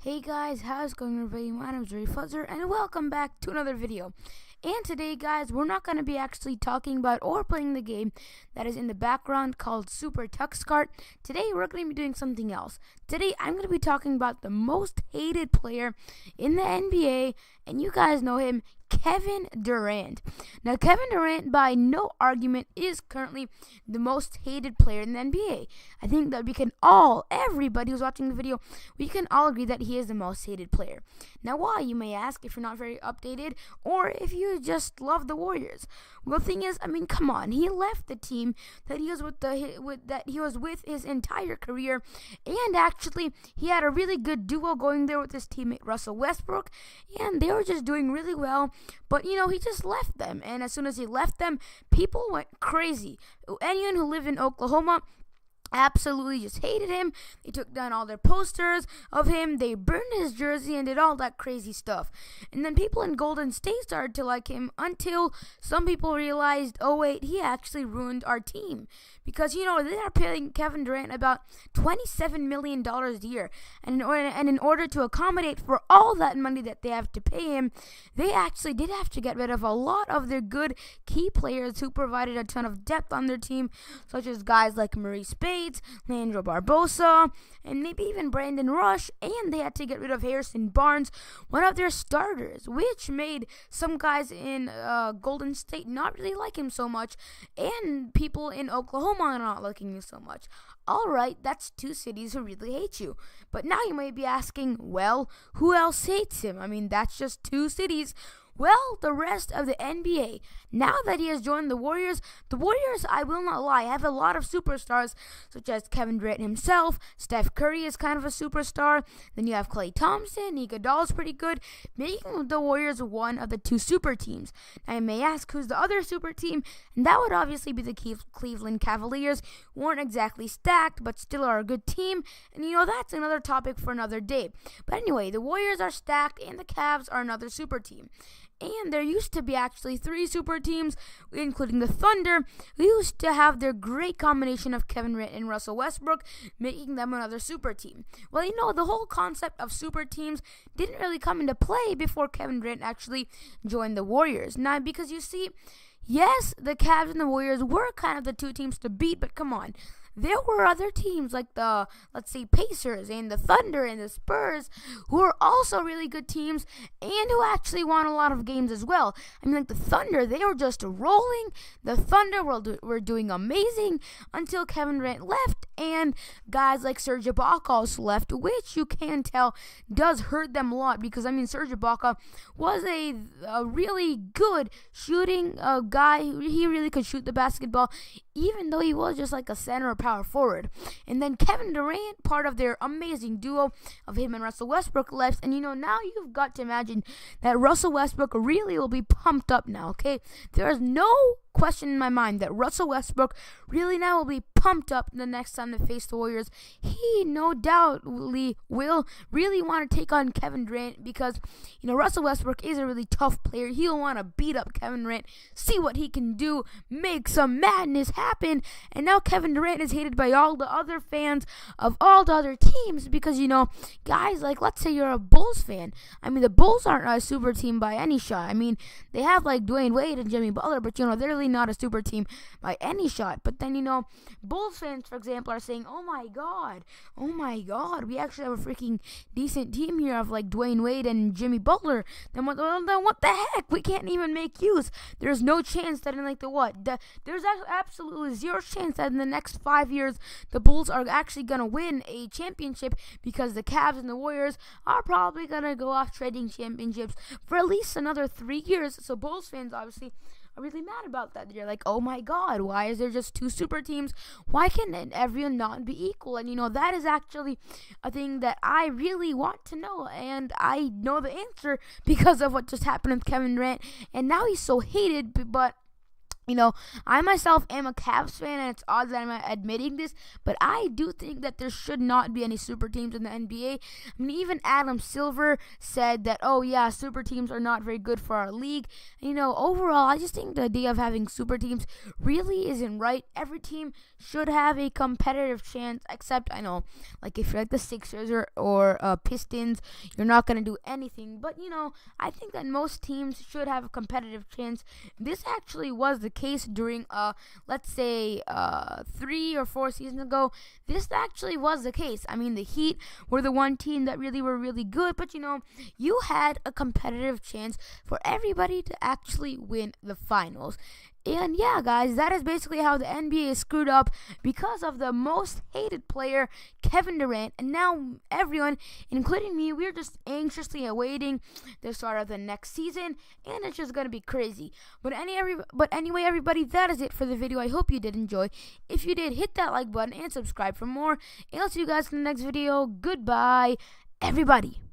Hey guys, how's it going everybody? My name is Ray Fuzzer and welcome back to another video. And today guys, we're not going to be actually talking about or playing the game that is in the background called Super Tux Kart. Today we're going to be doing something else. Today I'm going to be talking about the most hated player in the NBA, and you guys know him, Kevin Durant. Now, Kevin Durant, by no argument, is currently the most hated player in the NBA. I think that everybody who's watching the video, we can all agree that he is the most hated player. Now, why, you may ask, if you're not very updated, or if you just love the Warriors. Well, the thing is, come on, he left the team that he was with his entire career, and actually, he had a really good duo going there with his teammate Russell Westbrook, and they were just doing really well. But, he just left them. And as soon as he left them, people went crazy. Anyone who lived in Oklahoma absolutely just hated him. They took down all their posters of him. They burned his jersey and did all that crazy stuff. And then people in Golden State started to like him until some people realized, oh wait, he actually ruined our team. Because, they are paying Kevin Durant about $27 million a year. And in order to accommodate for all that money that they have to pay him, they actually did have to get rid of a lot of their good key players who provided a ton of depth on their team, such as guys like Maurice Bates, Leandro Barbosa, and maybe even Brandon Rush. And they had to get rid of Harrison Barnes, one of their starters, which made some guys in Golden State not really like him so much, and people in Oklahoma are not liking him so much. Alright, that's two cities who really hate you. But now you may be asking, well, who else hates him? That's just two cities. Well, the rest of the NBA. Now that he has joined the Warriors, I will not lie, have a lot of superstars, such as Kevin Durant himself. Steph Curry is kind of a superstar. Then you have Klay Thompson. Iguodala is pretty good, making the Warriors one of the two super teams. Now you may ask, who's the other super team? And that would obviously be the Cleveland Cavaliers, who aren't exactly stacked, but still are a good team. And that's another topic for another day. But anyway, the Warriors are stacked, and the Cavs are another super team. And there used to be actually three super teams, including the Thunder, who used to have their great combination of Kevin Durant and Russell Westbrook, making them another super team. Well, the whole concept of super teams didn't really come into play before Kevin Durant actually joined the Warriors. Now, because you see, yes, the Cavs and the Warriors were kind of the two teams to beat, but come on. There were other teams like the, Pacers and the Thunder and the Spurs, who are also really good teams and who actually won a lot of games as well. Like the Thunder, they were just rolling. The Thunder were doing amazing until Kevin Durant left, and guys like Serge Ibaka also left, which you can tell does hurt them a lot because, Serge Ibaka was a really good shooting guy. He really could shoot the basketball, even though he was just like a center or power forward. And then Kevin Durant, part of their amazing duo of him and Russell Westbrook, left. And now you've got to imagine that Russell Westbrook really will be pumped up now, okay? There is no question in my mind that Russell Westbrook really now will be pumped up the next time they face the Warriors. He no doubt will really want to take on Kevin Durant because, Russell Westbrook is a really tough player. He'll want to beat up Kevin Durant, see what he can do, make some madness happen. And now Kevin Durant is hated by all the other fans of all the other teams because, guys, like, let's say you're a Bulls fan. The Bulls aren't a super team by any shot. They have Dwayne Wade and Jimmy Butler, but, they're really not a super team by any shot. But then, Bulls fans, for example, are saying, oh my god, we actually have a freaking decent team here of Dwayne Wade and Jimmy Butler. Then what the heck? We can't even make use. There's no chance that in there's absolutely zero chance that in the next 5 years the Bulls are actually gonna win a championship because the Cavs and the Warriors are probably gonna go off trading championships for at least another 3 years. So Bulls fans obviously are really mad about that. They're like, oh my god, why is there just two super teams? Why can everyone not be equal? And that is actually a thing that I really want to know, and I know the answer because of what just happened with Kevin Durant, and now he's so hated. But You know, I myself am a Cavs fan, and it's odd that I'm admitting this, but I do think that there should not be any super teams in the NBA. I mean, even Adam Silver said that, oh yeah, super teams are not very good for our league. And, you know, overall, I just think the idea of having super teams really isn't right. Every team should have a competitive chance, except, I know, like if you're like the Sixers or Pistons, you're not going to do anything. But, you know, I think that most teams should have a competitive chance. This actually was the case during let's say 3 or 4 seasons ago. This actually was the case. I mean, the Heat were the one team that were really good, but you know, you had a competitive chance for everybody to actually win the finals. And yeah, guys, that is basically how the NBA is screwed up because of the most hated player, Kevin Durant. And now everyone, including me, we're just anxiously awaiting the start of the next season, and it's just going to be crazy. But anyway, everybody, that is it for the video. I hope you did enjoy. If you did, hit that like button and subscribe for more. And I'll see you guys in the next video. Goodbye, everybody.